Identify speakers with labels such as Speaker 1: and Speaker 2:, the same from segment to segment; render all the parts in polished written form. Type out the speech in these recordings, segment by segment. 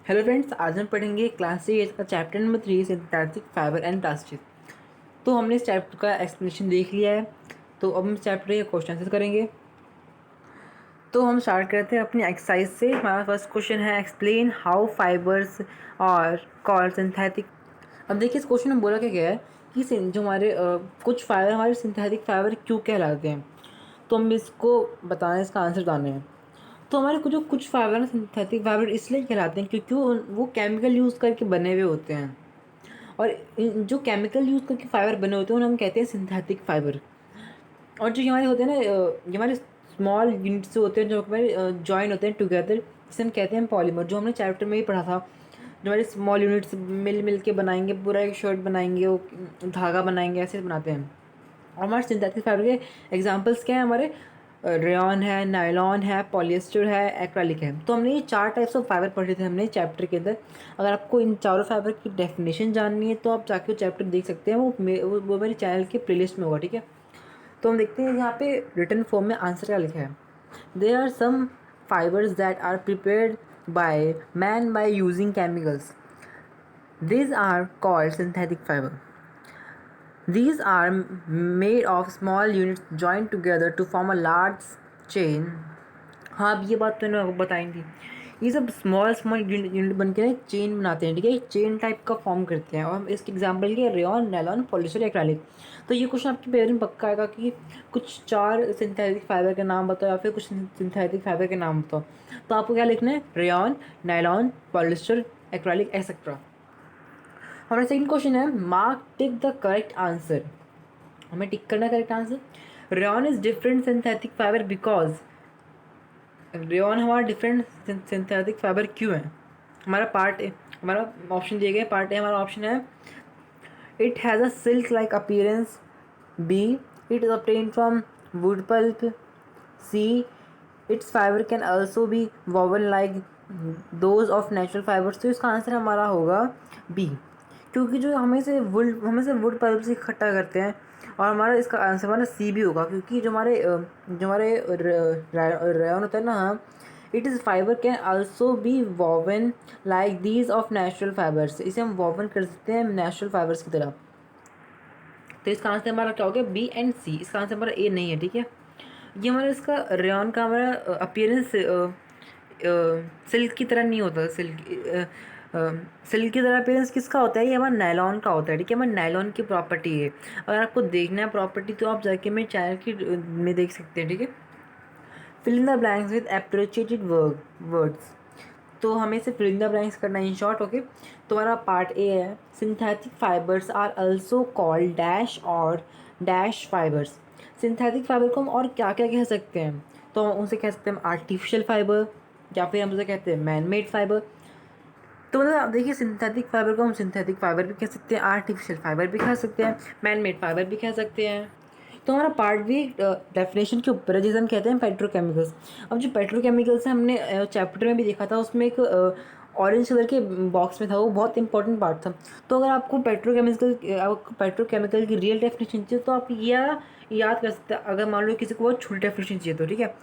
Speaker 1: Hello friends, आज हम पढ़ेंगे क्लास 8 का chapter number 3 synthetic fibre and plastic. तो हमने इस चैप्टर का एक्सप्लेनेशन देख लिया है। तो अब हम इस चैप्टर के क्वेश्चन आंसर करेंगे। तो हम स्टार्ट करते हैं अपनी एक्सरसाइज से। हमारा फर्स्ट क्वेश्चन है एक्सप्लेन हाउ फाइबर्स और कॉल्ड सिंथेटिक। अब देखिए इस क्वेश्चन में बोला क्या गया है कि जो हमारे कुछ फाइबर हमारे सिंथेटिक फाइबर क्यों कहलाते हैं। तो हम इसको बताना है, इसका आंसर बताना है। तो हमारे कुछ फाइबर ना सिंथेटिक फाइबर इसलिए कहलाते हैं क्योंकि वो केमिकल यूज़ करके बने हुए होते हैं। और जो केमिकल यूज़ करके फाइबर बने होते हैं उन्हें हम कहते हैं सिंथेटिक फाइबर। और जो हमारे होते हैं ना ये हमारे स्मॉल यूनिट से होते हैं जो हमारे जॉइन होते हैं टुगेदर, जिसे हम कहते हैं पॉलीमर। जो हमने चैप्टर में ही पढ़ा था, जो हमारे स्मॉल यूनिट्स मिल मिल के बनाएंगे, पूरा एक शर्ट बनाएंगे, वो धागा बनाएंगे, ऐसे बनाते हैं। और हमारे सिंथेटिक फाइबर के एग्जांपल्स क्या हैं हमारे? रेयॉन है, नायलॉन है, पॉलिएस्टर है, एक्रेलिक है। तो हमने ये 4 टाइप्स ऑफ फाइबर पढ़े थे हमने चैप्टर के अंदर। अगर आपको इन चारों फाइबर की डेफिनेशन जाननी है तो आप जाके वो चैप्टर देख सकते हैं। वो मेरे चैनल के प्लेलिस्ट में होगा, ठीक है। तो हम देखते हैं यहाँ पे रिटन फॉर्म में आंसर क्या लिखा है। There are some fibres that are prepared by man by using chemicals, these are called synthetic fiber. These are made of small units joined together to form a large chain. हाँ, अब ये बात तो आपको बताई थी। ये सब स्मॉल स्मॉल यूनिट बन के एक चेन बनाते हैं, ठीक है। एक चेन टाइप का फॉर्म करते हैं। और हम इसके एग्जांपल के रेयॉन, नायलॉन, पॉलिएस्टर, एक्रेलिक। तो ये क्वेश्चन आपके पेपर में पक्का आएगा कि कुछ 4 सिंथेटिक फाइबर के नाम बताओ या फिर कुछ सिंथेटिक फाइबर के नाम बताओ। तो आपको क्या लिखना है? Rayon, nylon, polyester, acrylic, etcetera. हमारा सेकंड क्वेश्चन है mark tick the correct answer. हमें टिक करना correct answer. Rayon is different synthetic fibre because. Rayon हमारा डिफरेंट सिंथेटिक फाइबर क्यों है? हमारा पार्ट ए, हमारा ऑप्शन दिए गए। पार्ट ए हमारा ऑप्शन है it has a silk like appearance, B it is obtained from wood pulp, C its fibre can also be woven like those of natural fibres. तो इसका आंसर हमारा होगा B, क्योंकि जो हमें से वुड पल्प से इकट्ठा करते हैं। और हमारा इसका आंसर हमारा सी भी होगा, क्योंकि जो हमारे रेयन होता है ना, it is fibre can also be woven like these of natural fibres. इसे हम वोवन कर सकते हैं नेचुरल फाइबर्स की तरह। तो इसका आंसर हमारा क्या हो गया? बी एंड सी। इसका आंसर हमारा ए नहीं है, ठीक है। ये हमारा इसका रेयन का हमारा अपीयरेंस सिल्क की तरह नहीं होता। सिल्क की तरह अपीयरेंस किसका होता है? ये हमारा नायलॉन का होता है, ठीक है। हमारा नायलॉन की प्रॉपर्टी है। अगर आपको देखना है प्रॉपर्टी तो आप जाके मेरे चैनल की में देख सकते हैं, ठीक है। Fill in the blanks with appropriated words. तो हमें से फिल इन द ब्लैंक्स करना है इन शॉर्ट, ओके। तो हमारा पार्ट ए है synthetic fibres are also called dash और डैश फाइबर्स। सिंथेटिक फाइबर को हम और क्या क्या कह सकते हैं? तो हम उनसे कह सकते हैं आर्टिफिशियल फाइबर, या फिर हम उसे कहते हैं मैन मेड फाइबर। तो मतलब आप देखिए सिंथेटिक फाइबर को हम सिंथेटिक फाइबर भी कह सकते हैं, आर्टिफिशियल फाइबर भी कह सकते हैं, मैन मेड फाइबर भी कह सकते हैं। तो हमारा पार्ट भी डेफिनेशन के ऊपर है, जिसे हम कहते हैं पेट्रोकेमिकल्स। अब जो पेट्रोकेमिकल्स है हमने चैप्टर में भी देखा था, उसमें एक ऑरेंज कलर के बॉक्स में था, वो बहुत इंपॉर्टेंट पार्ट था। तो अगर आपको पेट्रोकेमिकल की रियल डेफिनेशन चाहिए तो आप यह याद कर सकते हैं, अगर मान लो किसी को बहुत छोटी डेफिनेशन चाहिए तो, ठीक है।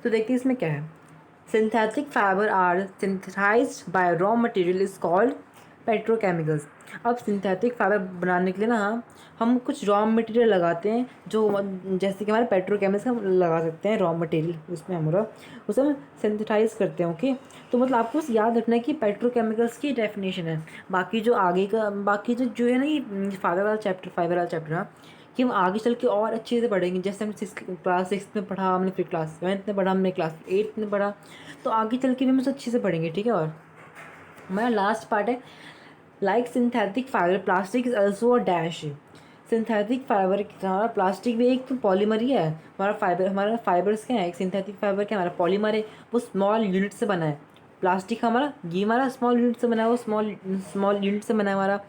Speaker 1: तो देखते हैं इसमें क्या है। Synthetic fibre are synthesized by raw material is called petrochemicals. अब सिंथेटिक फाइबर बनाने के लिए ना हम कुछ रॉ मटेरियल लगाते हैं, जो जैसे कि हमारे पेट्रोकेमिकल्स हम लगा सकते हैं रॉ मटेरियल, उसमें हमारा उसे हम सिंथेटाइज करते हैं, ओके। तो मतलब आपको बस याद रखना है कि पेट्रोकेमिकल्स की डेफिनेशन है। बाकी जो है ना, ये फाइबर वाला चैप्टर हाँ, कि हम आगे चल के और अच्छे से पढ़ेंगे। जैसे हमने क्लास 6 में पढ़ा, हमने फिर क्लास 7 में पढ़ा, हमने क्लास 8 में पढ़ा। तो आगे चल के भी हम उसे अच्छे से पढ़ेंगे, ठीक है। और हमारा लास्ट पार्ट है like synthetic fibre plastic is also a dash. Synthetic fibre की तरह प्लास्टिक भी एक तो पॉलीमर ही है। हमारा फाइबर्स क्या है? एक सिंथेटिक फाइबर क्या हमारा पॉलीमर है, वो स्मॉल यूनिट से बना है। प्लास्टिक हमारा स्मॉल यूनिट से बना है, वो स्मॉल स्मॉल यूनिट से बना है हमारा,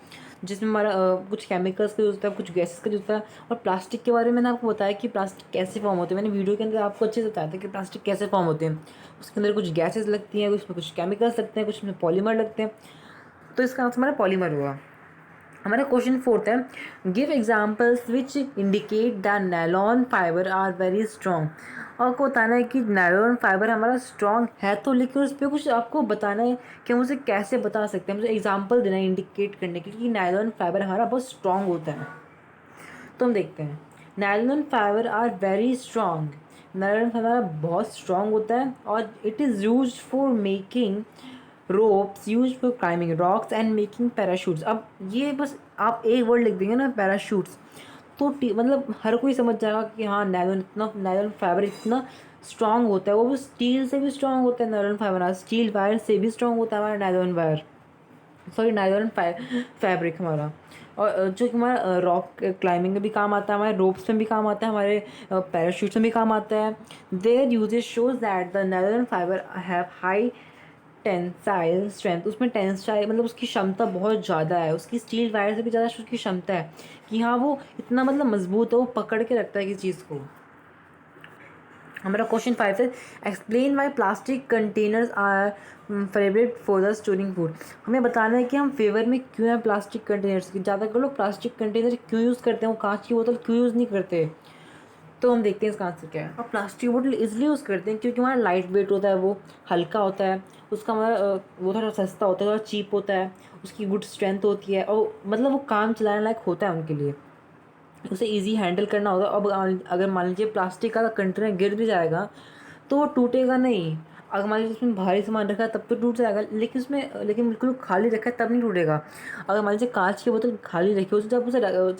Speaker 1: जिसमें हमारा कुछ केमिकल्स का यूज़ होता है, कुछ गैसेस का यूज़ होता है। और प्लास्टिक के बारे में मैंने आपको बताया कि प्लास्टिक कैसे फॉर्म होते हैं। मैंने वीडियो के अंदर आपको अच्छे से बताया था कि प्लास्टिक कैसे फॉर्म होते हैं। उसके अंदर कुछ गैसेस लगती हैं, उसमें कुछ केमिकल्स लगते हैं, कुछ में पॉलीमर लगते हैं। तो इसका आंसर हमारा पॉलीमर हुआ। हमारा क्वेश्चन 4 है, give examples which indicate the nylon fibre are very strong. और आपको बताना है कि नायलॉन फाइबर हमारा स्ट्रॉन्ग है तो, लेकिन उस पर कुछ आपको बताना है कि हम उसे कैसे बता सकते हैं, मुझे एग्जाम्पल देना है इंडिकेट करने के लिए कि नायलॉन फाइबर हमारा बहुत स्ट्रॉन्ग होता है। तो हम देखते हैं, nylon fibre are very strong. Nylon fibre बहुत स्ट्रॉन्ग होता है और it is use for making ropes, use for climbing rocks and making parachutes. अब ये बस आप एक वर्ड लिख देंगे ना, पैराशूट्स, तो मतलब हर कोई समझ जाएगा कि हाँ नायलॉन फाइबर इतना स्ट्रॉन्ग होता है। वो स्टील से भी स्ट्रॉन्ग होता है नायलॉन फाइबर, स्टील वायर से भी स्ट्रॉन्ग होता है हमारा nylon wire, sorry nylon fabric हमारा। और जो कि हमारा रॉक क्लाइंबिंग में भी काम आता है, हमारे रोप्स में भी काम आता है, हमारे पैराशूट्स में भी काम आता है। Their uses shows that the nylon fibre have high tensile strength. उसमें टेंसाइल मतलब उसकी क्षमता बहुत ज़्यादा है, उसकी स्टील वायर से भी ज़्यादा उसकी क्षमता है कि हाँ वो इतना मतलब मजबूत है, वो पकड़ के रखता है किसी चीज़ को। हमारा क्वेश्चन 5 है, explain why plastic containers are favourite for the storing food. हमें बताना है कि हम फेवर में क्यों हैं प्लास्टिक कंटेनर्स की। ज़्यादातर लोग प्लास्टिक कंटेनर क्यों यूज़ करते हैं, वो कांच की बोतल क्यों यूज़ नहीं करते। तो हम देखते हैं इसका आंसर क्या है। और प्लास्टिक बोतल इसलिए यूज़ करते हैं क्योंकि हमारा लाइट वेट होता है, वो हल्का होता है, उसका हमारा वो थोड़ा सस्ता होता है, थोड़ा चीप होता है, उसकी गुड स्ट्रेंथ होती है और मतलब वो काम चलाने लायक होता है उनके लिए, उसे इजी हैंडल करना होगा। अब अगर मान लीजिए प्लास्टिक का कंटेनर गिर भी जाएगा तो वो टूटेगा नहीं। अगर मान लीजिए उसमें भारी सामान रखा है तब तो टूट जाएगा, लेकिन बिल्कुल खाली रखा है तब नहीं टूटेगा। अगर मान लीजिए कांच की बोतल खाली रखी हो, जब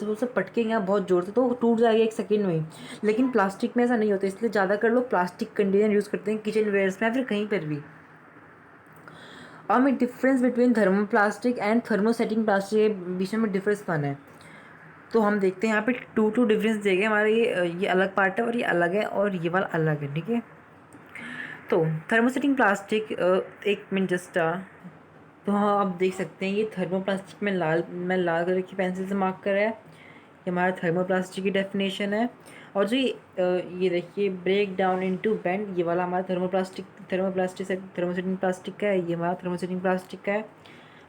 Speaker 1: उसे पटकेंगे आप बहुत ज़ोर से तो वो टूट जाएगी एक सेकंड में ही। लेकिन प्लास्टिक में ऐसा नहीं होता, इसलिए ज़्यादातर लोग प्लास्टिक कंटेनर यूज़ करते हैं किचन वेयर्स में या फिर कहीं पर भी। और हमें difference between thermoplastic and thermosetting plastic के बीच में डिफरेंस करना है। तो हम देखते हैं यहाँ पे टू डिफरेंस देंगे हमारे, ये अलग पार्ट है और ये अलग है और ये वाला अलग है, ठीक है। तो थर्मोसेटिंग प्लास्टिक, एक मिनट जस्ट, तो हाँ आप देख सकते हैं ये थर्मोप्लास्टिक में लाल कलर की पेंसिल से मार्क कर रहा है, ये हमारा थर्मोप्लास्टिक की डेफिनेशन है। और जो ये देखिए ब्रेक डाउन इनटू बेंड, ये वाला हमारा थर्मोसेटिंग प्लास्टिक का है, ये हमारा थर्मोसेटिंग प्लास्टिक का है।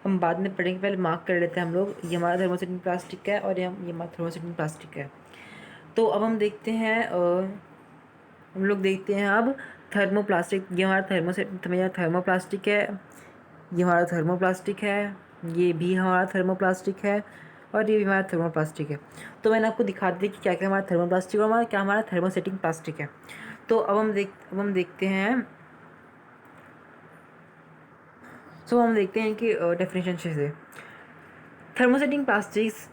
Speaker 1: हम बाद में पढ़ेंगे, पहले मार्क कर लेते हैं हम लोग, ये हमारा थर्मोसेटिंग प्लास्टिक का है और ये हमारा थर्मोसेटिंग प्लास्टिक का है। तो अब हम देखते हैं, हम लोग देखते हैं अब थर्मोप्लास्टिक। ये हमारा थर्मोप्लास्टिक है, ये हमारा थर्मोप्लास्टिक है, ये भी हमारा थर्मोप्लास्टिक है और ये भी हमारा थर्मोप्लास्टिक है। तो मैंने आपको दिखा दिया कि क्या क्या हमारा थर्मोप्लास्टिक और क्या हमारा थर्मोसेटिंग प्लास्टिक है। तो अब हम देखते हैं, हम देखते हैं कि डेफिनेशन से thermosetting plastics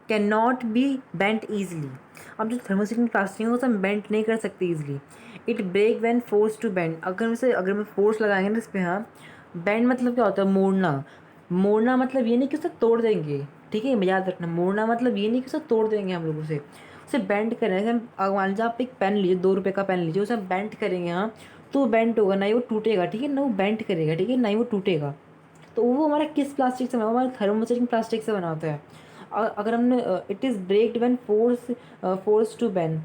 Speaker 1: can not B bent easily. अब जो थर्मोसेटिंग प्लास्टिक है वो सब बेंट नहीं कर सकते easily. It break when force to bend, अगर मैं फोर्स लगाएंगे ना इस पर, हाँ बेंड मतलब क्या होता है, मोड़ना मतलब ये नहीं कि उसे तोड़ देंगे, ठीक है याद रखना। मोड़ना मतलब ये नहीं कि उसे तोड़ देंगे हम लोग, उसे बेंड करें। जैसे हम मान लीजिए आप एक पेन लीजिए, 2 रुपये का पेन लीजिए, उसे हम बेंड करेंगे हाँ तो वो बेंड होगा, ना ही वो टूटेगा, ठीक है, ना वो बेंड करेगा, ठीक है, ना ही वो टूटेगा। तो वो हमारा किस प्लास्टिक से बना, हमारा थर्मोसेटिंग प्लास्टिक से बना होता है। अगर हमने it is breaked when force to bend,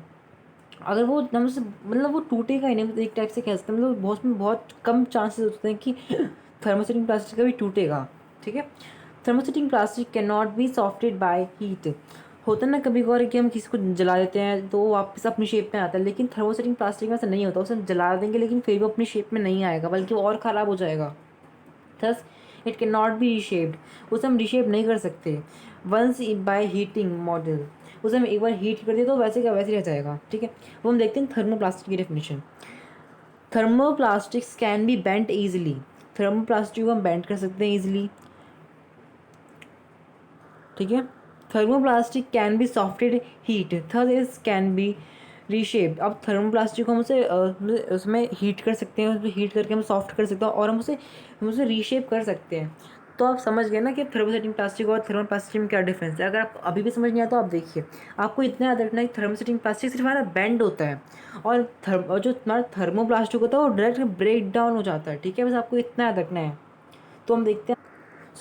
Speaker 1: अगर वो हमसे मतलब वो टूटेगा ही नहीं, मतलब एक टाइप से कह सकते हैं, मतलब बहुत कम चांसेस होते हैं कि थर्मोसेटिंग प्लास्टिक का भी टूटेगा, ठीक है। Thermosetting plastic can not be softed by heat. होता है ना कभी कभार कि हम किसी को जला देते हैं तो वो वापस अपनी शेप में आता है, लेकिन थर्मोसेटिंग प्लास्टिक में ऐसा नहीं होता, उसे हम जला देंगे लेकिन फिर भी अपनी शेप में नहीं आएगा, बल्कि वो और ख़राब हो जाएगा। Thus it can not B reshaped, उसे हम रीशेप नहीं कर सकते। वंस बाय हीटिंग मॉडल, उसे हम एक बार हीट कर दिए तो वैसे का वैसे रह जाएगा, ठीक है। वो हम देखते हैं थर्मोप्लास्टिक की definition. Thermoplastics can be bent easily, thermoplastic को हम बेंट कर सकते हैं ईजिली, ठीक है। Thermoplastic can be softed heat, third is can be reshaped. अब थर्मोप्लास्टिक को हम उसे उसमें हीट कर सकते हैं, उसमें हीट करके हम सॉफ्ट कर सकते हैं और हम उसे रीशेप कर सकते हैं। तो आप समझ गए ना कि थर्मोसेटिंग प्लास्टिक और थर्मोप्लास्टिक में क्या डिफरेंस है। अगर आप अभी भी समझ नहीं आता तो आप देखिए, आपको इतना याद रखना है कि थर्मोसेटिंग प्लास्टिक सिर्फ हमारा बेंड होता है और जो हमारा थर्मोप्लास्टिक होता है वो डायरेक्ट ब्रेक डाउन हो जाता है, ठीक है, बस आपको इतना याद रखना है। तो हम देखते हैं,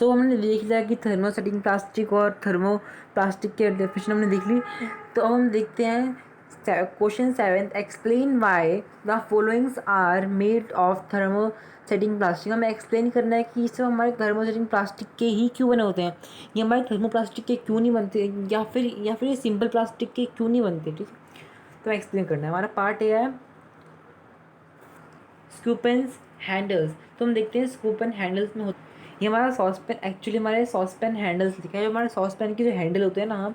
Speaker 1: हमने देख लिया कि थर्मोसेटिंग प्लास्टिक और थर्मो प्लास्टिक के डेफिनेशन हमने देख ली। तो अब हम देखते हैं question 7, explain why the followings are made of thermosetting plastic. हमें एक्सप्लेन करना है कि ये सब हमारे थर्मोसेटिंग प्लास्टिक के ही क्यों बने होते हैं, ये हमारे थर्मोप्लास्टिक के क्यों नहीं बनते, या फिर ये सिंपल प्लास्टिक के क्यों नहीं बनते। ठीक है, तो एक्सप्लेन करना है। हमारा पार्ट ये है स्कूप एंड हैंडल्स। तो हम देखते हैं स्कूप एंड हैंडल्स में होता ये हमारा सॉसपैन, एक्चुअली हमारे सॉसपैन हैंडल्स लिखा है। जो हमारे सॉसपैन के जो हैंडल होते हैं ना,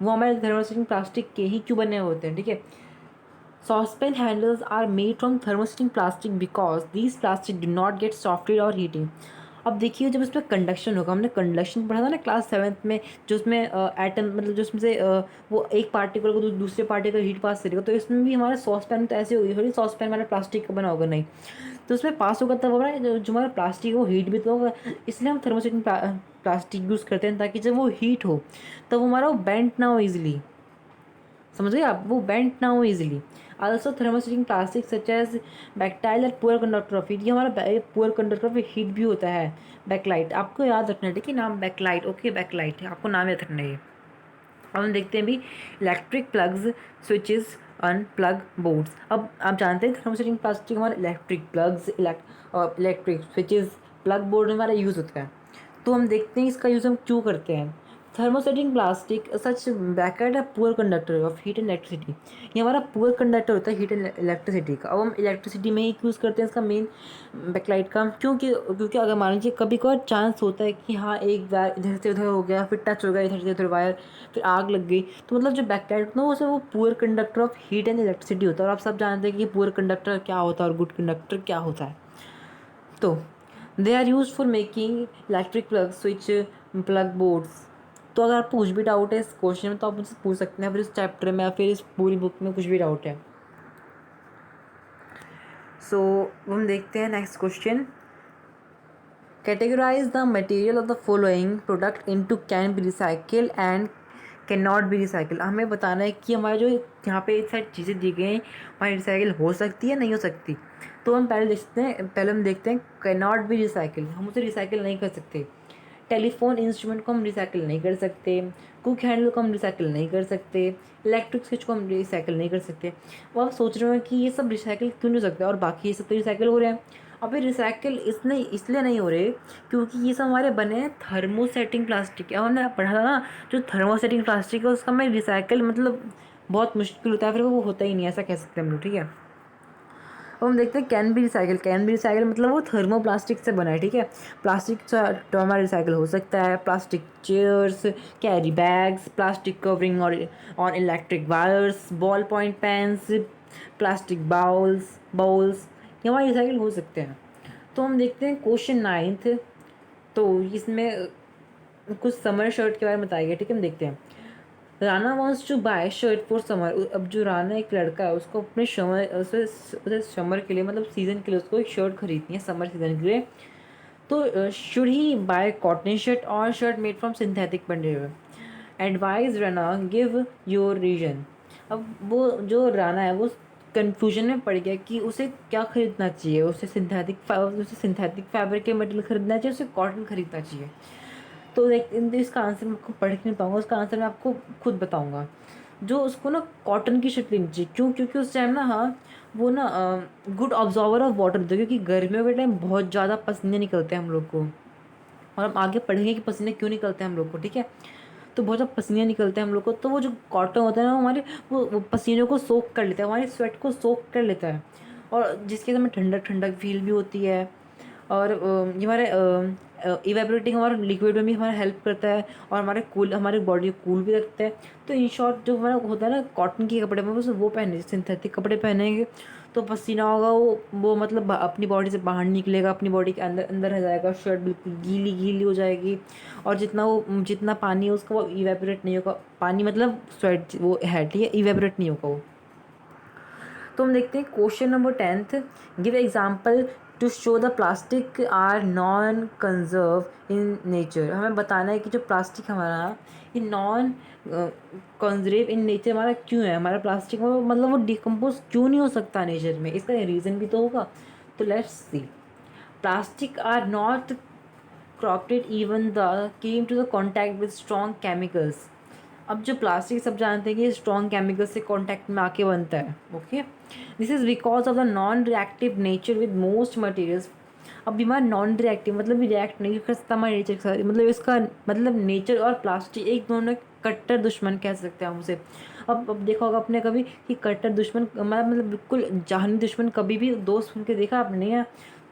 Speaker 1: वो हमारे थर्मोसेटिंग प्लास्टिक के ही क्यों बने होते हैं। ठीक है, saucepan handles are made from thermosetting plastic because these plastic do not get softened or heating। अब देखिए जब इसमें कंडक्शन होगा, हमने कंडक्शन पढ़ा था ना क्लास 7th में, जो उसमें एटम मतलब जो उसमें से वो एक पार्टिकल को दूसरे पार्टिकल हीट पास करेगा, तो इसमें भी हमारा सॉसपैन तो ऐसे होगी, थोड़ी सॉसपैन हमारा प्लास्टिक का बना होगा नहीं, तो उसमें पास होगा तब हमारा जो हमारा प्लास्टिक है वो हीट भी तो होगा। इसलिए हम थर्मोसेटिंग प्लास्टिक यूज़ करते हैं, ताकि जब वो हीट हो तब हमारा वो बेंट ना हो ईजिली। समझ गए आप, वो बेंट ना हो easily. Also thermosetting plastic such as bakelite और पुअर कंडक्टर ऑफ हीट, ये हमारा पुअर कंडक्टर ऑफ हीट भी होता है। बैकलाइट आपको याद रखना है, ठीक है, नाम बैकलाइट, ओके बैकलाइट आपको नाम याद रखना है। अब हम देखते हैं भी electric plugs, switches on plug boards. अब आप जानते हैं थर्मोसेटिंग प्लास्टिक हमारे electric plugs electric switches plug board में हमारा यूज़ होता है। तो हम देखते हैं इसका यूज़ हम क्यों करते हैं। थर्मोसेटिंग प्लास्टिक सच बैकेट है poor conductor of heat and electricity, ये हमारा पुअर कंडक्टर होता है हीट एंड इलेक्ट्रिसिटी का। अब हम इलेक्ट्रिसिटी में ही यूज़ करते हैं इसका मेन बैकलाइट का, क्योंकि अगर मान लीजिए कभी कभार चांस होता है कि हाँ एक वायर इधर से उधर हो गया, फिर टच हो गया इधर से उधर वायर, फिर आग लग गई, तो मतलब जो बैकलाइट होता है वो poor conductor of heat and electricity होता है। और आप सब जानते हैं कि पुअर कंडक्टर क्या होता है और गुड कंडक्टर क्या होता है। तो they are use for making electric plug switch plug boards. तो अगर आपको कुछ भी डाउट है इस क्वेश्चन में तो आप मुझसे पूछ सकते हैं, फिर इस चैप्टर में या फिर इस पूरी बुक में कुछ भी डाउट है। सो हम देखते हैं next question. Categorise the material of the following product into can be recycle and can not be recycle. हमें बताना है कि हमारे जो यहाँ पे सारी चीज़ें दी गई हैं हमारी रिसाइकिल हो सकती है नहीं हो सकती। तो हम पहले हम देखते हैं कैन नॉट बी रिसाइकिल, हम उसे रिसाइकिल नहीं कर सकते। टेलीफोन इंस्ट्रूमेंट को हम रिसाइकिल नहीं कर सकते, कुक हैंडल को हम रिसाइकिल नहीं कर सकते, इलेक्ट्रिक स्विच को हम रिसाइकिल नहीं कर सकते। वो आप सोच रहे हो कि ये सब रिसाइकिल क्यों नहीं हो सकता और बाकी ये सब तो रिसाइकिल हो रहे हैं। अब ये रिसाइकिल इसलिए नहीं हो रहे क्योंकि ये सब हमारे बने हैं थर्मोसेटिंग प्लास्टिक। अब हमने पढ़ा था ना, जो थर्मोसेटिंग प्लास्टिक है उसका में रिसाइकिल मतलब बहुत मुश्किल होता है, फिर वो होता ही नहीं, ऐसा कह सकते हैं हम लोग। ठीक है, अब हम देखते हैं कैन बी रिसाइकिल मतलब वो थर्मोप्लास्टिक से बना है। ठीक है, प्लास्टिक तो हमारा रिसाइकिल हो सकता है, plastic chairs, carry bags, plastic covering और on electric wires, ball point pens, plastic bowls ये हमारे रिसाइकिल हो सकते हैं। तो हम देखते हैं क्वेश्चन 9th। तो इसमें कुछ समर शर्ट के बारे में बताया गया। ठीक है, हम देखते हैं। Rana wants to buy shirt for summer. अब जो राना एक लड़का है उसको अपने उसे समर के लिए मतलब सीज़न के लिए उसको एक शर्ट खरीदनी है समर सीज़न के लिए। तो should he buy cotton shirt और shirt made from synthetic material. Advise Rana give your reason. अब वो जो राना है वो कन्फ्यूजन में पड़ गया कि उसे क्या खरीदना चाहिए, उसे सिंथेटिक फैब्रिक के मटेरियल खरीदना चाहिए, उसे कॉटन खरीदना चाहिए। तो इसका आंसर मैं आपको पढ़ के नहीं पाऊँगा, उसका आंसर मैं आपको खुद बताऊँगा। जो उसको ना कॉटन की शर्ट लेनी चाहिए, क्यों? क्योंकि उस टाइम ना हाँ वो ना गुड ऑब्जॉर्वर ऑफ वाटर होता है, क्योंकि गर्मियों के टाइम बहुत ज़्यादा पसीने निकलते हैं हम लोग को, और हम आगे पढ़ेंगे कि पसीने क्यों निकलते हैं हम लोग को। ठीक है, तो बहुत ज़्यादा पसीने निकलते हैं हम लोग को, तो वो जो कॉटन होता है ना हमारे वो पसीनों को सोख कर लेता है, हमारी स्वेट को सोख कर लेता है, और जिसके हमें ठंडक ठंडक फील भी होती है। और ये हमारे इवेपोरेटिंग हमारे लिक्विड में भी हमारा हेल्प करता है, और हमारे बॉडी को कूल भी रखता है। तो इन शॉर्ट जो हमारा होता है ना कॉटन के कपड़े में, बस वो पहने, सिंथेटिक कपड़े पहनेंगे तो पसीना होगा वो मतलब अपनी बॉडी से बाहर निकलेगा, अपनी बॉडी के अंदर अंदर रह जाएगा, शर्ट बिल्कुल गीली गीली हो जाएगी, और जितना पानी है उसका वो इवेपोरेट नहीं होगा। पानी मतलब स्वेट वो है, ठीक है, इवेपोरेट नहीं होगा वो। तो हम देखते हैं question number 10th। Give example to show the plastic are non conserve in nature. हमें बताना है कि जो प्लास्टिक हमारा ये नॉन कंजर्व इन नेचर हमारा क्यों है, हमारा प्लास्टिक मतलब वो डिकम्पोज क्यों नहीं हो सकता नेचर में, इसका रीज़न भी तो होगा। तो let's see. Plastic are not corrupted even the came to the contact with strong chemicals। अब जो प्लास्टिक सब जानते हैं कि स्ट्रॉन्ग केमिकल से कांटेक्ट में आके बनता है, okay. This is because of the non reactive nature with most materials. अब बीमार नॉन रिएक्टिव मतलब रिएक्ट नहीं कर सकता हमारे नेचर के साथ, मतलब इसका मतलब नेचर और प्लास्टिक एक दोनों कट्टर दुश्मन कह सकते हैं हम उसे। अब देखा होगा आपने कभी कि कट्टर दुश्मन मतलब बिल्कुल जानी दुश्मन कभी भी दोस्त सुन के देखा आपने, नहीं है?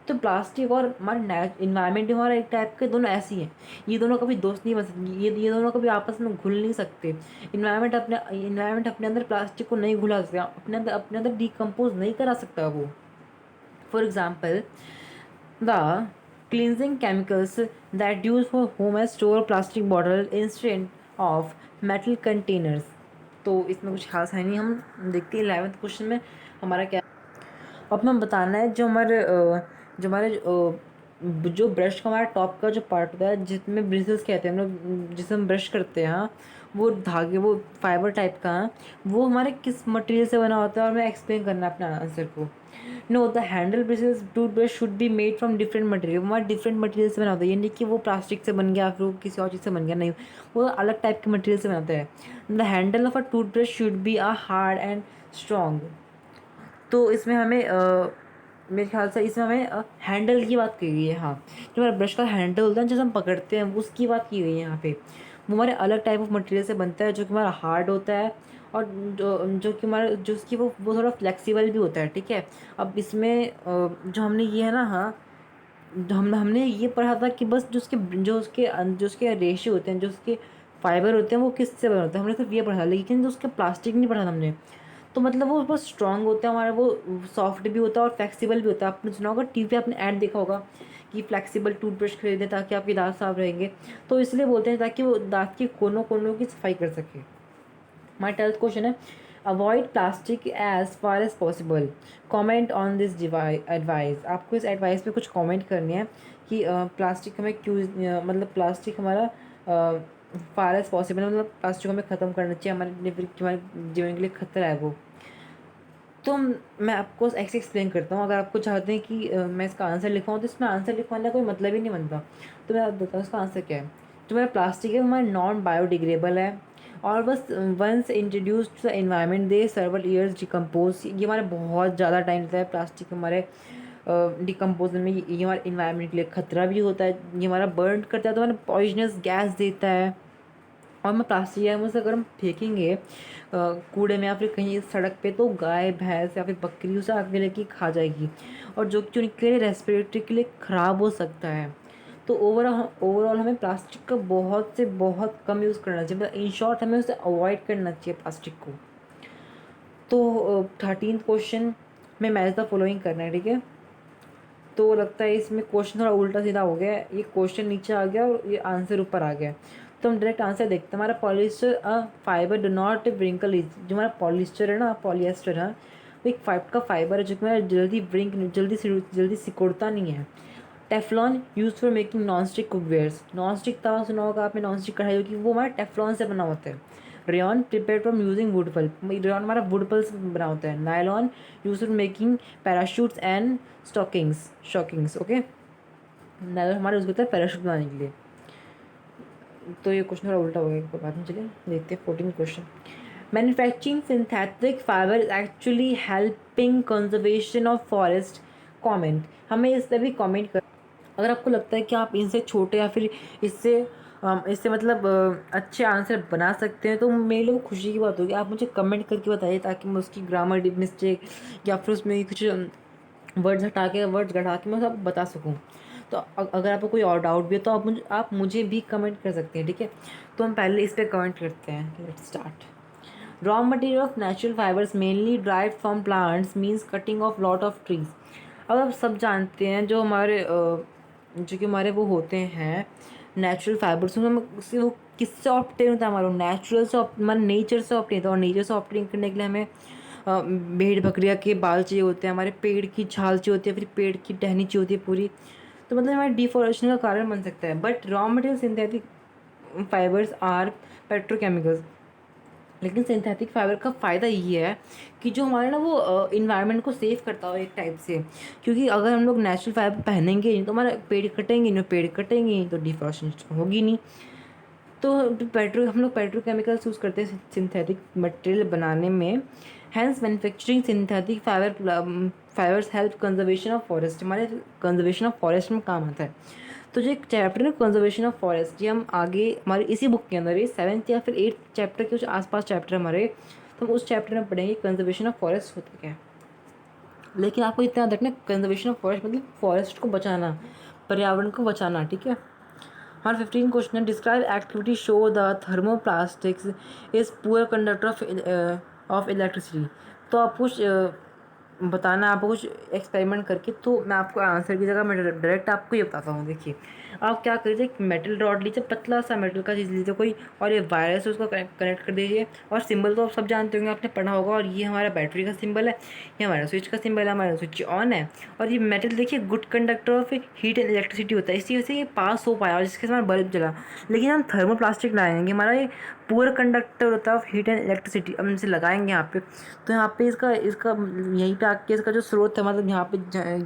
Speaker 1: तो प्लास्टिक और हमारे इन्वायरमेंट हमारा एक टाइप के दोनों ऐसी हैं, ये दोनों कभी दोस्त नहीं बन सकते, ये दोनों कभी आपस में घुल नहीं सकते। इन्वायरमेंट अपने अंदर प्लास्टिक को नहीं घुला सकता, अपने अंदर डिकम्पोज नहीं करा सकता वो। For example the cleansing chemicals that used for home as store plastic bottle instead of metal containers। तो इसमें कुछ खास है नहीं, हम देखते हैं 11th क्वेश्चन में हमारा क्या। अब हमें बताना है जो ब्रश का हमारा टॉप का जो पार्ट होता है जिसमें ब्रिसल्स कहते हैं हम लोग, जिसे हम ब्रश करते हैं, हाँ, वो धागे वो फाइबर टाइप का है, वो हमारे किस मटेरियल से बना होता है, और हमें एक्सप्लेन करना है अपने आंसर को। No, the handle bristles toothbrush should be made from different material. हमारे डिफरेंट मटेरियल से बना होता है, ये नहीं कि वो प्लास्टिक से बन गया फिर वो किसी और चीज़ से बन गया, नहीं, वो अलग टाइप के मटेरियल से बनाता है। The handle of a toothbrush should be a hard and strong. तो इसमें हमें मेरे ख्याल से इसमें हमें हैंडल की बात की गई है, हाँ। जो हमारा ब्रश का हैंडल होता है जिसे हम पकड़ते हैं, उसकी बात की गई है यहाँ पे। वो हमारे अलग टाइप ऑफ मटेरियल से बनता है जो कि हमारा हार्ड होता है, और जो कि हमारा जो उसकी वो थोड़ा फ्लेक्सिबल भी होता है, ठीक है। अब इसमें जो हमने ये है ना, हाँ, हमने ये पढ़ा था कि बस जो उसके रेशे होते हैं, जो उसके फाइबर होते हैं, वो किससे बने होते हैं, हमने सिर्फ ये पढ़ा था, लेकिन जो उसके प्लास्टिक नहीं पढ़ा था हमने। तो मतलब वो बहुत स्ट्रांग होता है हमारा, वो सॉफ्ट भी होता है और फ्लेक्सिबल भी होता है। आपने सुना होगा टीवी पे, आपने ऐड देखा होगा कि फ्लेक्सिबल टूथब्रश खरीदें ताकि आपके दांत साफ रहेंगे। तो इसलिए बोलते हैं ताकि वो दांत के कोनों कोनों की सफाई कर सके। माई 12th क्वेश्चन है, avoid plastic as far as possible, comment on this advice. आपको इस एडवाइस पे कुछ कॉमेंट करने हैं कि प्लास्टिक हमें क्यों मतलब प्लास्टिक हमारा फार एज पॉसिबल मतलब प्लास्टिक हमें ख़त्म करना चाहिए, हमारे जीवन के लिए खतरा है वो। तो मैं आपको ऐसे एक्सप्लेन करता हूँ। अगर आपको चाहते हैं कि मैं इसका आंसर लिखवाऊँ, तो इसमें आंसर लिखवाने का कोई मतलब ही नहीं बनता। तो मैं आपको बताऊँ इसका आंसर क्या है। जो मेरा प्लास्टिक है वो हमारा नॉन बायोडिग्रेडेबल है, और बस once introduce to the environment they several years decompose. ये हमारे बहुत ज़्यादा टाइम लेता है प्लास्टिक हमारे डिकम्पोज में। ये हमारे इन्वायरमेंट के लिए खतरा भी होता है, ये हमारा बर्न करता है तो हमारा पॉइजनस गैस देता है। और मैं प्लास्टिक है मुझसे अगर हम फेंकेंगे कूड़े में या फिर कहीं सड़क पे, तो गाय भैंस या फिर बकरी उसे आगे लेके खा जाएगी, और जो कि उनके लिए रेस्पिरेटरी के लिए ख़राब हो सकता है। तो ओवरऑल हमें प्लास्टिक का बहुत से बहुत कम यूज़ करना चाहिए, मतलब इन शॉर्ट हमें उसे अवॉइड करना चाहिए प्लास्टिक को। तो 13th क्वेश्चन में मैच द फॉलोइंग करना है, ठीक है। तो लगता है इसमें क्वेश्चन थोड़ा उल्टा सीधा हो गया है, ये क्वेश्चन नीचे आ गया और ये आंसर ऊपर आ गया। तो हम डायरेक्ट आंसर देखते हैं। हमारा polyester fibre do not wrinkle is. जो हमारा पॉलिस्टर है ना, पॉलिएस्टर है, वो एक का फाइबर है जो कि हमारा जल्दी सिकुड़ता नहीं है। Teflon use for making non stick cookwares. Non stick तवा सुना होगा आपने, नॉन स्टिक कढ़ाई, होगी वो हमारा टेफ्लॉन से बना होता है। Rayon prepare from using wood pulp. Rayon हमारा वुड पल्प से बना होता है। Nylon use for making parachutes and stockings, okay. Nylon हमारा यूज़ होता है पैराशूट बनाने के लिए। तो ये क्वेश्चन थोड़ा उल्टा हो गया, कोई बात नहीं, चलिए देखते हैं 14 question. Manufacturing synthetic fibre is actually helping conservation of forest. Comment, हमें इस पर भी कमेंट कर। अगर आपको लगता है कि आप इनसे छोटे या फिर इससे इससे मतलब अच्छे आंसर बना सकते हैं, तो मेरे लिए वो खुशी की बात होगी। आप मुझे कमेंट करके बताइए ताकि मैं उसकी ग्रामर मिस्टेक या फिर उसमें कुछ वर्ड्स घटा के मैं सब बता सकूँ। तो अगर आपको कोई और डाउट भी है तो आप मुझे भी कमेंट कर सकते हैं, ठीक है। तो हम पहले इस पर कमेंट करते हैं। Let's start. Raw material of natural fibres mainly drive from plants means cutting of lot of trees. अब आप सब जानते हैं जो कि हमारे वो होते हैं नेचुरल फाइबर्स, उससे वो किससे ऑप्टेन होता है, हमारा नेचुरल से हमारे नेचर से ऑप्टेन होता है। और नेचर से ऑप्टेन करने के लिए हमें भेड़ बकरिया के बाल चाहिए होते हैं, हमारे पेड़ की छाल चाहिए होती है, फिर पेड़ की टहनी चाहिए होती है पूरी। तो मतलब हमारे डिफॉरेस्टेशन का कारण बन सकता है। But raw material synthetic fibres are petrochemicals. लेकिन सिंथेटिक फाइबर का फ़ायदा ये है कि जो हमारा ना वो इन्वायरमेंट को सेव करता हो एक टाइप से। क्योंकि अगर हम लोग नेचुरल फाइबर पहनेंगे नहीं तो हमारा पेड़ कटेंगे नहीं, तो डिफॉरेस्टेशन होगी नहीं। तो हम लोग पेट्रोकेमिकल्स यूज़ करते हैं सिंथेटिक मटेरियल बनाने में। Hence manufacturing synthetic fibres help conservation of forest, हमारे कंजर्वेशन ऑफ फॉरेस्ट में काम आता है। तो जो एक चैप्टर है कंजर्वेशन ऑफ फॉरेस्ट, ये हम आगे हमारे इसी बुक के अंदर, ये 7th या फिर 8th चैप्टर के कुछ आसपास चैप्टर हमारे, तो हम उस चैप्टर में पढ़ेंगे कंजर्वेशन ऑफ फॉरेस्ट होता क्या है। लेकिन आपको इतना याद रखना, कंजर्वेशन ऑफ फॉरेस्ट मतलब फॉरेस्ट को बचाना, पर्यावरण को बचाना, ठीक है। हमारा 15 क्वेश्चन है, describe activity show the thermoplastics is poor conductor of electricity. तो आप कुछ बताना, आपको कुछ एक्सपेरिमेंट करके। तो मैं आपको आंसर की जगह मैं डायरेक्ट आपको ये बताता हूँ। देखिए, आप क्या करिए, एक मेटल रॉड लीजिए, पतला सा मेटल का चीज़ लीजिए कोई, और ये वायर से उसको कनेक्ट कर दीजिए। और सिंबल तो आप सब जानते होंगे, आपने पढ़ा होगा। और ये हमारा बैटरी का सिंबल है, ये हमारा स्विच का सिंबल है, हमारा स्विच ऑन है। और ये मेटल देखिए good conductor of heat and electricity होता है, इसी वजह से ये पास हो पाया और जिसके साथ बल्ब जला। लेकिन हम थर्मोप्लास्टिक लगाएंगे, हमारा ये पुअर कंडक्टर होता है ऑफ हीट एंड इलेक्ट्रिसिटी। अब हम इसे लगाएंगे यहाँ पे, तो यहाँ पे इसका इसका यहीं पे आके इसका जो स्रोत है, मतलब यहाँ पे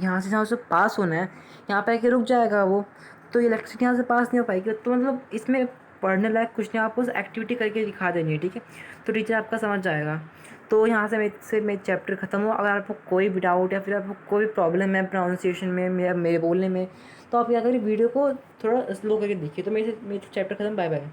Speaker 1: यहाँ से जहाँ उसे पास होना है, यहाँ पे आके रुक जाएगा वो। तो इलेक्ट्रिसिटी यहाँ से पास नहीं हो पाएगी। तो मतलब इसमें पढ़ने लायक कुछ नहीं, आपको एक्टिविटी करके दिखा देनी है, ठीक है। तो टीचर आपका समझ जाएगा। तो यहाँ से मेरे चैप्टर ख़त्म हुआ। अगर आपको कोई भी डाउट या फिर आपको कोई भी प्रॉब्लम है प्रोनाउंसिएशन में या मेरे बोलने में, तो आप क्या करिए, वीडियो को थोड़ा स्लो करके देखिए। तो मेरे चैप्टर ख़त्म, बाय बाय।